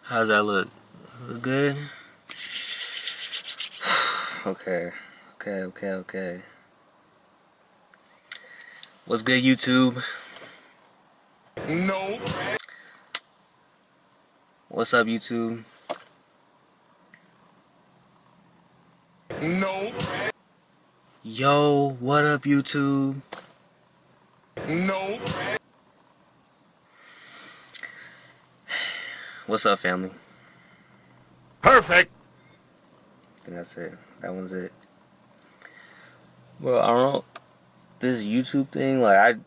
How's that look? Look good? Okay. Okay. What's good, YouTube? No. What's up, YouTube? No. Yo, what up, YouTube? No. What's up, family? Perfect. I think that's it. That one's it. Bro, I don't know. This YouTube thing, like,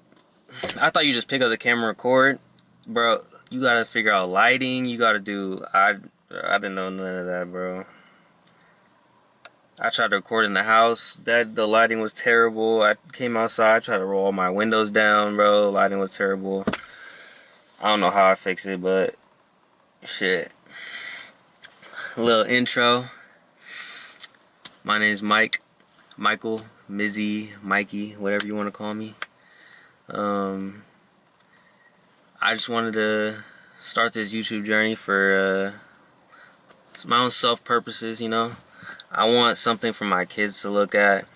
I thought you just pick up the camera and record. Bro, you gotta figure out lighting. You gotta do... I didn't know none of that, bro. I tried to record in the house. The lighting was terrible. I came outside, tried to roll my windows down, bro. Lighting was terrible. I don't know how I fixed it, but shit. A little intro. My name's Michael, Mizzy, Mikey, whatever you want to call me. I just wanted to start this YouTube journey for my own self purposes, you know. I want something for my kids to look at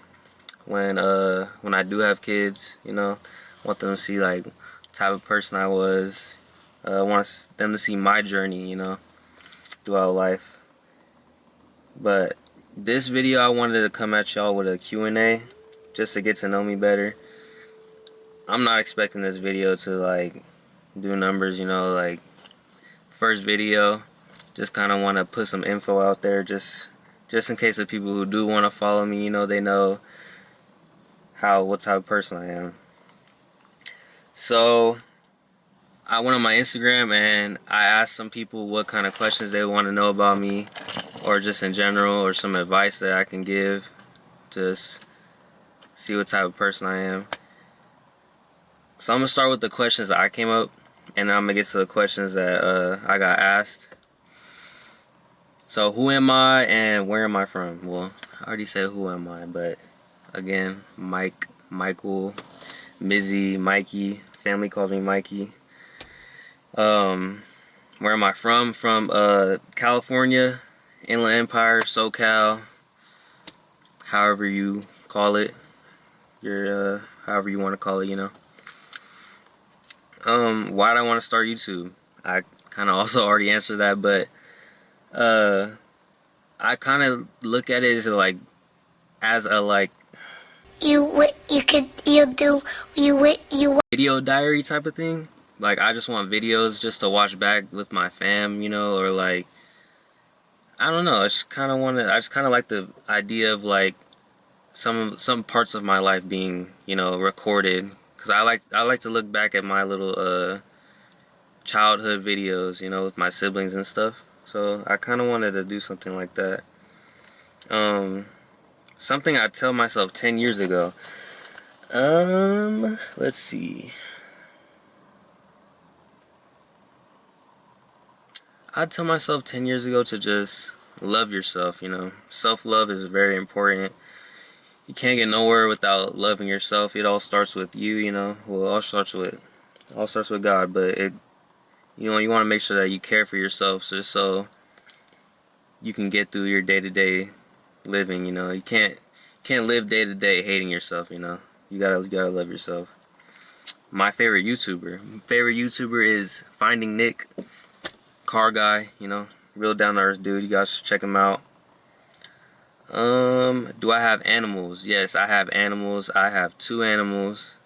when I do have kids, you know. I want them to see like what type of person I was. I want them to see my journey, you know, throughout life. But this video, I wanted to come at y'all with a Q&A just to get to know me better. I'm not expecting this video to like do numbers, you know, like first video. Just kind of want to put some info out there just in case of people who do want to follow me, you know, they know what type of person I am. So I went on my Instagram and I asked some people what kind of questions they want to know about me, or just in general, or some advice that I can give to see what type of person I am. So I'm gonna start with the questions that I came up, and then I'm gonna get to the questions that I got asked. So who am I and where am I from? Well, I already said who am I, but again, Michael, Mizzy, Mikey. Family calls me Mikey. Where am I from? From California, Inland Empire, SoCal, however you call it. However you want to call it, you know. Why did I want to start YouTube? I kind of also already answered that, but I kind of look at it as a like you video diary type of thing. Like, I just want videos just to watch back with my fam, you know, or like, I don't know. I just kind of like the idea of like some parts of my life being, you know, recorded, because I like to look back at my little childhood videos, you know, with my siblings and stuff. So I kind of wanted to do something like that. Something I tell myself 10 years ago. Let's see. I'd tell myself 10 years ago to just love yourself, you know. Self-love is very important. You can't get nowhere without loving yourself. It all starts with you, you know. Well, it all starts with God, but you know, you want to make sure that you care for yourself so you can get through your day-to-day living, you know. You can't live day-to-day hating yourself, you know. You gotta love yourself. My favorite YouTuber is Finding Nick, car guy, you know, real down-to-earth dude. You guys should check him out. Do I have animals? Yes, I have animals. I have two animals.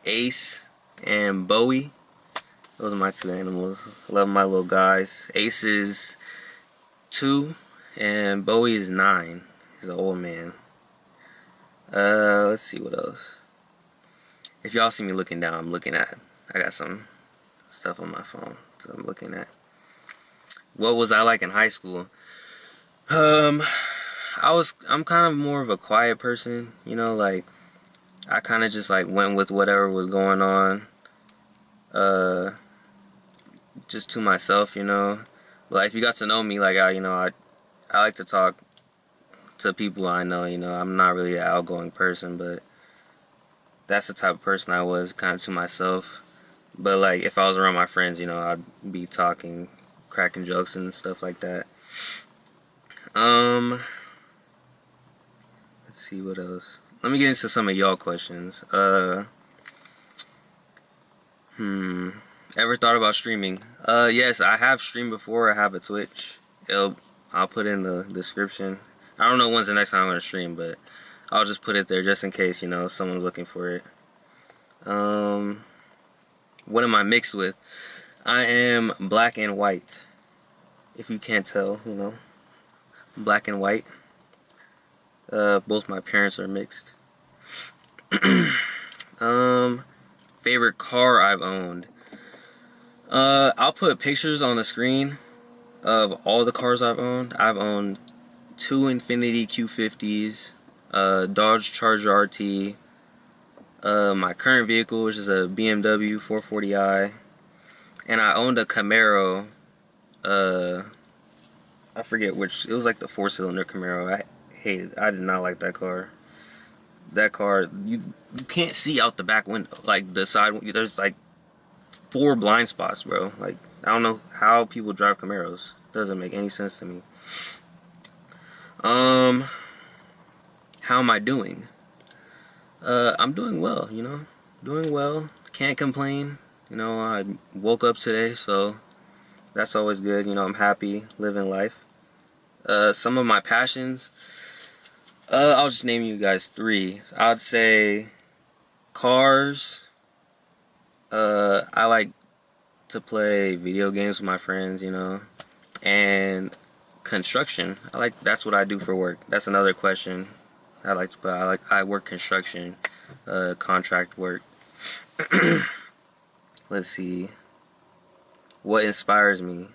Ace and Bowie. Those are my two animals. I love my little guys. Ace is 2 and Bowie is 9. He's an old man. Let's see what else. If y'all see me looking down, I got some stuff on my phone, so I'm looking at. What was I like in high school? I'm kind of more of a quiet person, you know, like I kind of just like went with whatever was going on, just to myself, you know. But like, if you got to know me, like I like to talk to people I know, you know. I'm not really an outgoing person, but that's the type of person I was, kind of to myself. But like, if I was around my friends, you know, I'd be talking cracking jokes and stuff like that. Um, let's see what else. Let me get into some of y'all questions. Ever thought about streaming? Yes, I have streamed before. I have a Twitch. I'll put in the description. I don't know when's the next time I'm gonna stream, but I'll just put it there just in case, you know, someone's looking for it. What am I mixed with? I am black and white. If you can't tell, you know, black and white. Both my parents are mixed. Um, Favorite car I've owned. I'll put pictures on the screen of all the cars I've owned. I've owned two Infiniti Q50s, Dodge Charger RT, my current vehicle, which is a BMW 440i, and I owned a Camaro. I forget which. It was like the 4-cylinder Camaro. I hated. I did not like that car. That car, you can't see out the back window. Like the side, there's like 4 blind spots, bro. Like I don't know how people drive Camaros. Doesn't make any sense to me. Um, how am I doing? I'm doing well, you know. Doing well. Can't complain. You know, I woke up today, so that's always good. You know, I'm happy living life. Some of my passions. I'll just name you guys 3. I'd say cars. I like to play video games with my friends, you know, and construction. That's what I do for work. That's another question I like to put. I work construction, contract work. Let's see. What inspires me?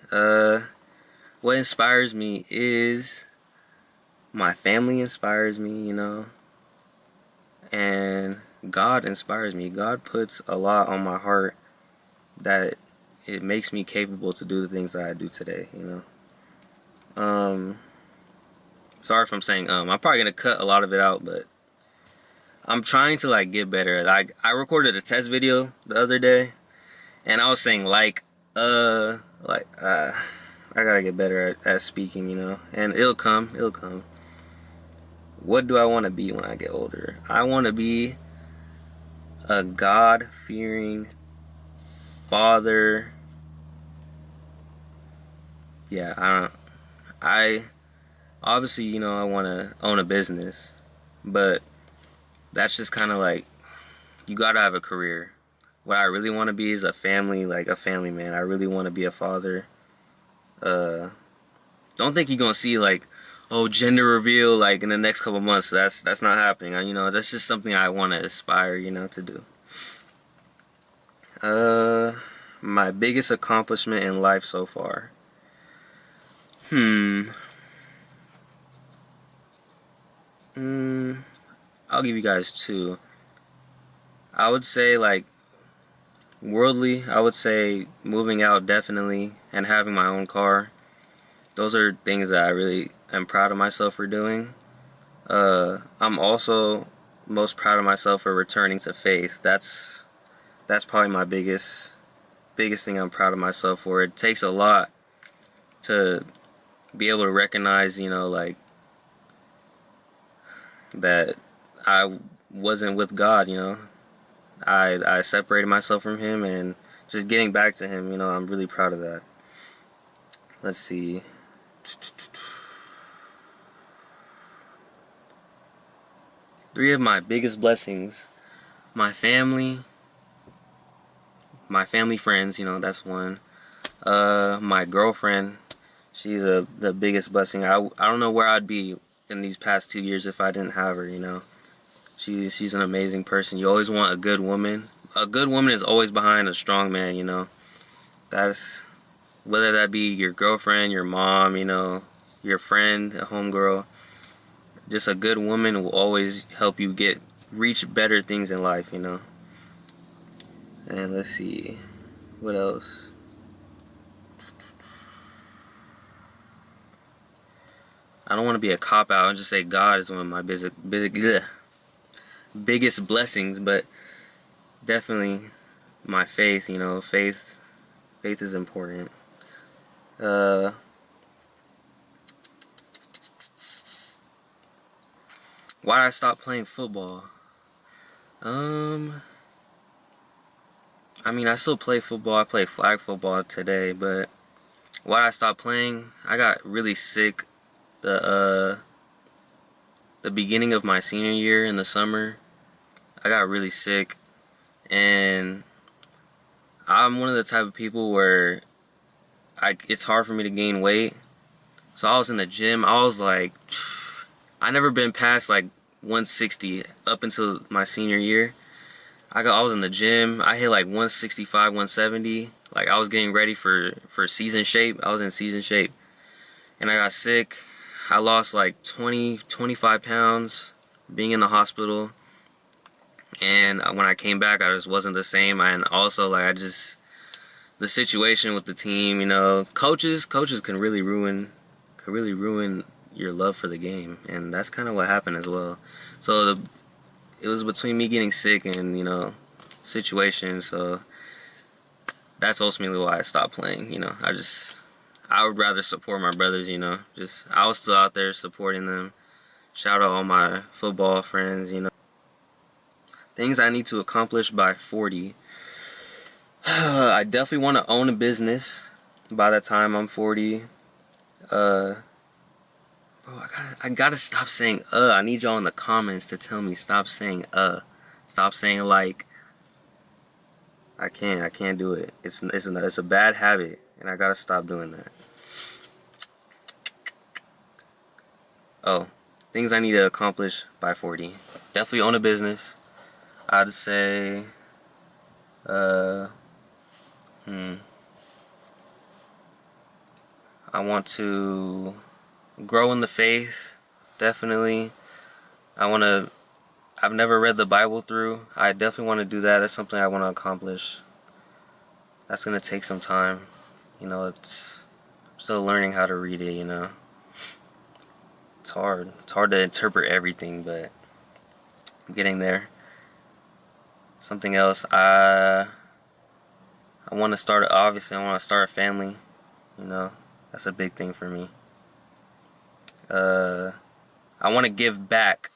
What inspires me is my family inspires me, you know, and God inspires me. God puts a lot on my heart that it makes me capable to do the things that I do today, you know. Sorry if I'm saying I'm probably gonna cut a lot of it out, but I'm trying to like get better. Like I recorded a test video the other day, and I was saying I gotta get better at speaking, you know, and it'll come. What do I want to be when I get older? I want to be a God-fearing father. Yeah, I obviously, you know, I want to own a business, but that's just kind of like you gotta have a career. What I really want to be is like a family man. I really want to be a father. Uh, don't think you're gonna see like, oh, gender reveal like in the next couple months. That's not happening. You know, that's just something I want to aspire, you know, to do. Uh, my biggest accomplishment in life so far. Hmm. I'll give you guys 2. I would say like worldly. I would say moving out definitely and having my own car. Those are things that I really am proud of myself for doing. I'm also most proud of myself for returning to faith. That's probably my biggest thing I'm proud of myself for. It takes a lot to be able to recognize, you know, like that I wasn't with God, you know. I separated myself from him and just getting back to him, you know, I'm really proud of that. Let's see. 3 of my biggest blessings. My family friends, you know, that's one. My girlfriend, she's the biggest blessing. I don't know where I'd be in these past 2 years if I didn't have her, you know. She's an amazing person. You always want a good woman. A good woman is always behind a strong man, you know. That's whether that be your girlfriend, your mom, you know, your friend, a homegirl. Just a good woman will always help you reach better things in life, you know. And let's see, what else? I don't want to be a cop out and just say God is one of my biggest blessings, but definitely my faith, you know, faith is important. Uh, why did I stop playing football? Um, I mean, I still play football. I play flag football today, but why did I stop playing? I got really sick the beginning of my senior year in the summer. I got really sick, and I'm one of the type of people where it's hard for me to gain weight. So I was in the gym. I was like, I never been past like 160 up until my senior year. I was in the gym. I hit like 165, 170. Like I was getting ready for season shape. I was in season shape, and I got sick. I lost like 20, 25 pounds being in the hospital. And when I came back, I just wasn't the same. And also, like, the situation with the team, coaches can really ruin your love for the game, and that's kind of what happened as well. So it was between me getting sick and situation. So that's ultimately why I stopped playing. I would rather support my brothers. Just I was still out there supporting them. Shout out all my football friends. Things I need to accomplish by 40. I definitely want to own a business by the time I'm 40. Uh, bro, I gotta stop saying I need y'all in the comments to tell me stop saying stop saying like. I can't do it. It's a bad habit, and I gotta stop doing that. Oh, things I need to accomplish by 40. Definitely own a business. I'd say, uh, hmm, I want to grow in the faith. Definitely. I want to. I've never read the Bible through. I definitely want to do that. That's something I want to accomplish. That's gonna take some time. It's I'm still learning how to read it. It's hard. It's hard to interpret everything, but I'm getting there. Something else. I want to start. Obviously, I want to start a family. That's a big thing for me. Uh, I want to give back.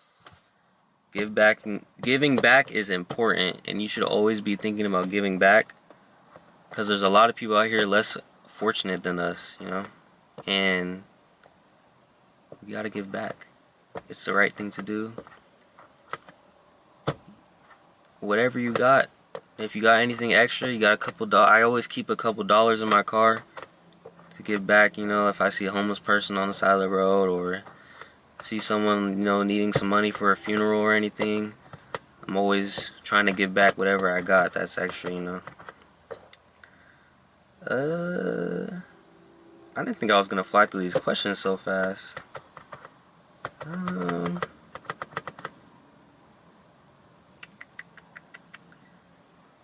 Giving back is important, and you should always be thinking about giving back, because there's a lot of people out here less fortunate than us. And we gotta give back. It's the right thing to do. Whatever you got. If you got anything extra, you got a couple dollars. I always keep a couple dollars in my car to give back. If I see a homeless person on the side of the road, or see someone needing some money for a funeral or anything, I'm always trying to give back whatever I got that's extra. I didn't think I was gonna fly through these questions so fast.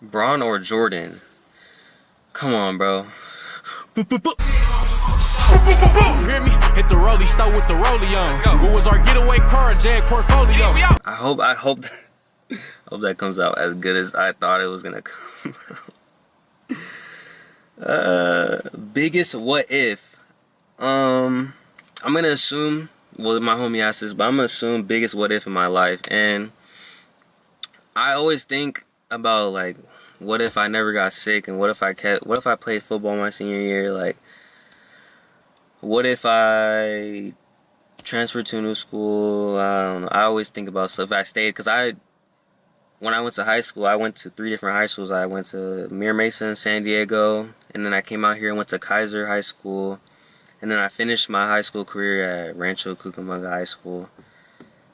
Braun or Jordan? Come on, bro. You hear me? Hit the rollie, start with the rollie on. What was our getaway car? Jag portfolio. I hope that comes out as good as I thought it was gonna come out. Biggest what if? I'm gonna assume. Well, my homie asked this, but I'm gonna assume biggest what if in my life, and I always think about like, what if I never got sick, and what if I played football my senior year, like, what if I transferred to a new school? I don't know. I always think about stuff. If I stayed, because when I went to high school, I went to 3 different high schools. I went to Mir Mesa, San Diego, and then I came out here and went to Kaiser High School, and then I finished my high school career at Rancho Cucamonga High School.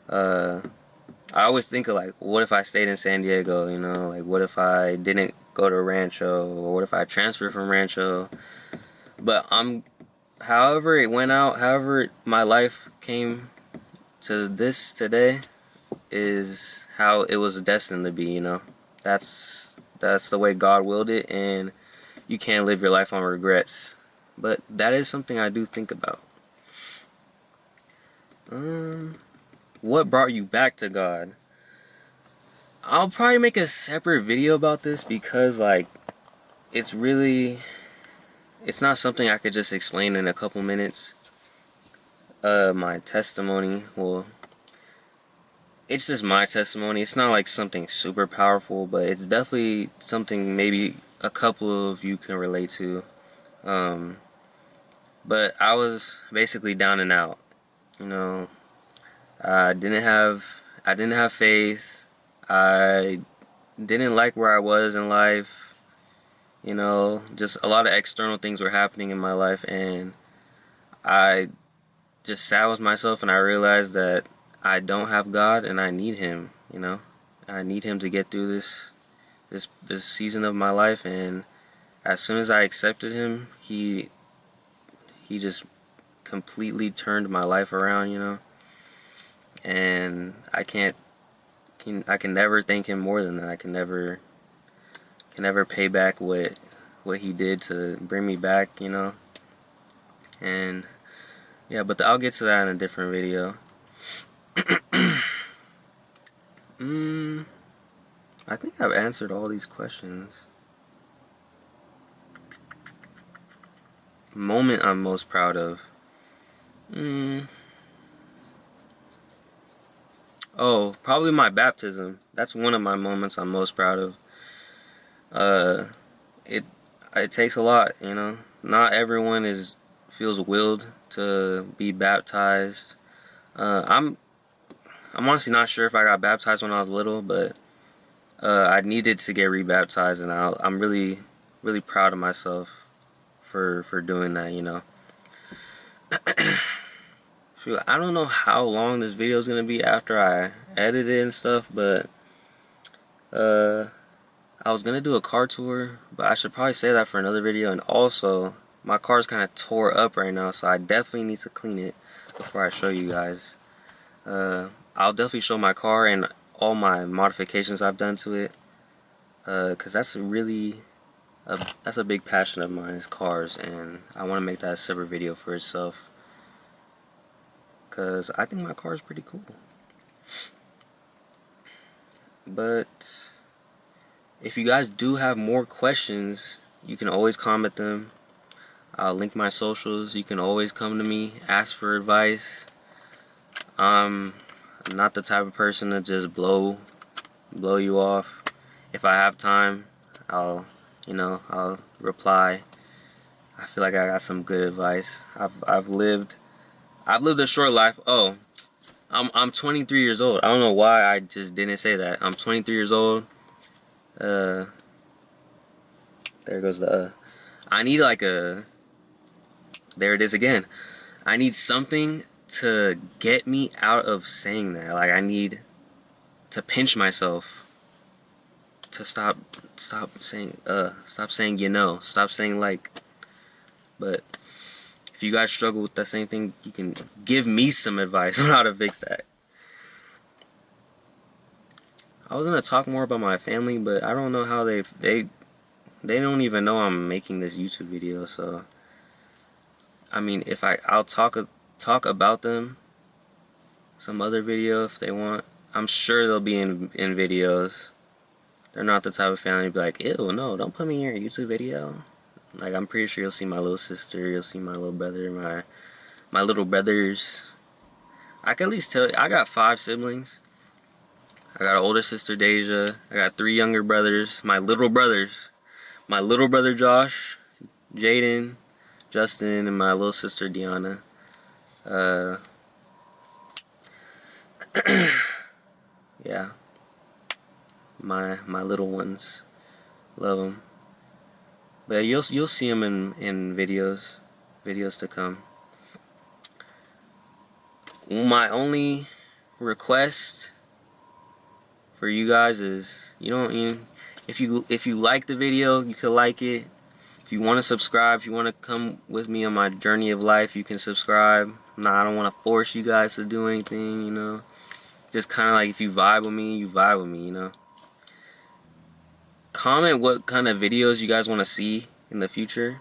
I always think of like, what if I stayed in San Diego? Like, what if I didn't go to Rancho, or what if I transferred from Rancho? But however it went out, however my life came to this today, is how it was destined to be. That's the way God willed it, and you can't live your life on regrets. But that is something I do think about. What brought you back to God? I'll probably make a separate video about this, because like it's really it's not something I could just explain in a couple minutes. My testimony, well, it's just my testimony. It's not like something super powerful, but it's definitely something maybe a couple of you can relate to. Um, but I was basically down and out. You know, I didn't have faith. I didn't like where I was in life. You know, just a lot of external things were happening in my life, and I just sat with myself and I realized that I don't have God and I need Him. You know, I need Him to get through this season of my life. And as soon as I accepted Him, He just completely turned my life around. You know, and I can never thank Him more than that. I can never pay back what He did to bring me back. You know, and yeah, but I'll get to that in a different video. I think I've answered all these questions. Moment I'm most proud of. Oh, probably my baptism. That's one of my moments I'm most proud of. Uh, it it takes a lot, you know. Not everyone is feels willed to be baptized. I'm honestly not sure if I got baptized when I was little, but I needed to get rebaptized, and I'm really proud of myself for doing that. You know. Shoot, I don't know how long this video is gonna be after I edit it and stuff, but uh, I was gonna do a car tour, but I should probably say that for another video. And also, my car's kind of tore up right now, so I definitely need to clean it before I show you guys. I'll definitely show my car and all my modifications I've done to it, cause that's a big passion of mine is cars, and I want to make that a separate video for itself, cause I think my car is pretty cool. But if you guys do have more questions, you can always comment them. I'll link my socials. You can always come to me, ask for advice. I'm not the type of person to just blow you off. If I have time, I'll reply. I feel like I got some good advice. I've lived a short life. Oh, I'm 23 years old. I don't know why I just didn't say that. I'm 23 years old. Uh, there goes the I need like a there it is again. I need something to get me out of saying that. Like I need to pinch myself to stop saying stop saying like. But if you guys struggle with that same thing, you can give me some advice on how to fix that. I was gonna talk more about my family, but I don't know how they don't even know I'm making this YouTube video. So I mean, if I'll talk about them some other video if they want. I'm sure they'll be in videos. They're not the type of family to be like, ew, no, don't put me in your YouTube video. Like, I'm pretty sure you'll see my little sister, you'll see my little brother, my little brothers. I can at least tell you, I got 5 siblings. I got an older sister, Deja. I got 3 younger brothers, my little brothers. My little brother, Josh, Jaden, Justin, and my little sister, Deanna. Uh, yeah, my little ones. Love them. But you'll see them in videos to come. My only request for you guys is if you like the video, you can like it. If you want to subscribe, if you want to come with me on my journey of life, you can subscribe. I don't want to force you guys to do anything, you know. Just kind of like if you vibe with me, you vibe with me, you know. Comment what kind of videos you guys want to see in the future.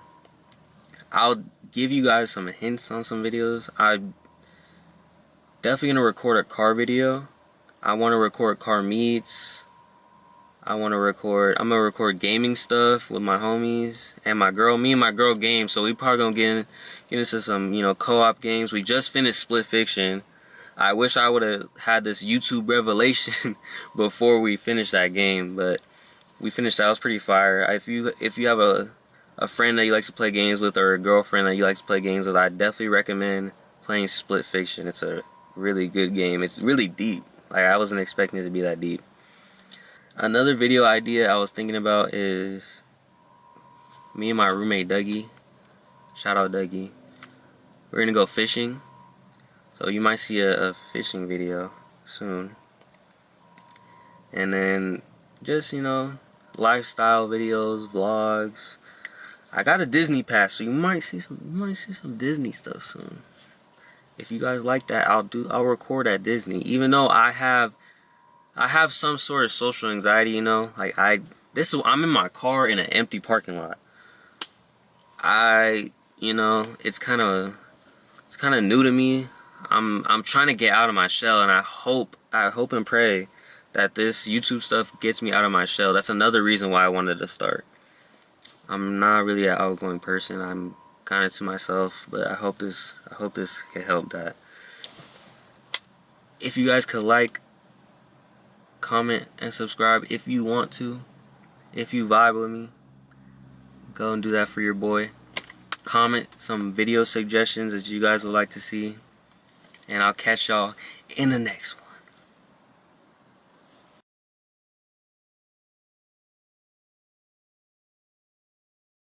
I'll give you guys some hints on some videos. I'm definitely gonna record a car video. I want to record car meets. I'm gonna record gaming stuff with my homies and my girl. Me and my girl game, so we probably gonna get into some, you know, co-op games. We just finished Split Fiction. I wish I would have had this YouTube revelation before we finished that game, but we finished that. It was pretty fire. If you have a friend that you like to play games with, or a girlfriend that you like to play games with, I definitely recommend playing Split Fiction. It's a really good game. It's really deep. Like, I wasn't expecting it to be that deep. Another video idea I was thinking about is me and my roommate Dougie. Shout out Dougie. We're gonna go fishing. So you might see a fishing video soon. And then just, you know, lifestyle videos, vlogs. I got a Disney pass, so you might see some Disney stuff soon. If you guys like that, I'll record at Disney. Even though I have some sort of social anxiety, you know, like I'm in my car in an empty parking lot. You know, it's kind of new to me. I'm trying to get out of my shell, and I hope and pray that this YouTube stuff gets me out of my shell. That's another reason why I wanted to start. I'm not really an outgoing person. I'm kind of to myself, but I hope this can help that. If you guys could like, comment, and subscribe if you want to. If you vibe with me, go and do that for your boy. Comment some video suggestions that you guys would like to see, and I'll catch y'all in the next one.